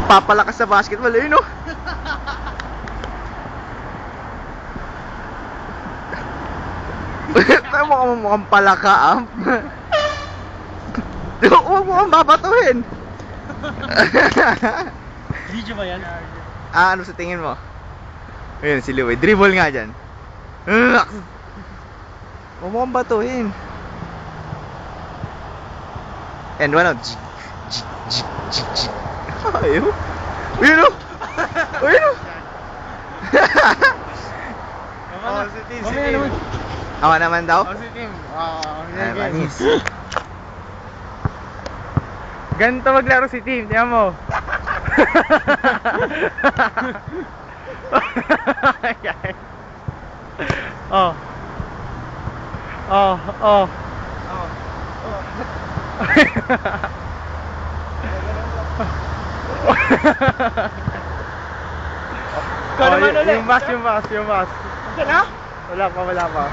Nagpapalakas sa basketball, eh, no? Tayo mo mukhang palaka, huwag mo kang babatuhin. Video ba yan? Ano sa tingin mo? Ayun, si Louie. Dribble nga dyan. Huwag mo kang batuhin. And one out. Ayaw. Ayun, o. Ayun, o. Oh, si Tim, si Tim. Awa naman daw? Oh, si Tim. Ay, manis. Ganito maglaro si Tim, tiyan mo. Oh. Oh, oh. Ikaw naman ulit. Yung pass. Okay na? Wala pa.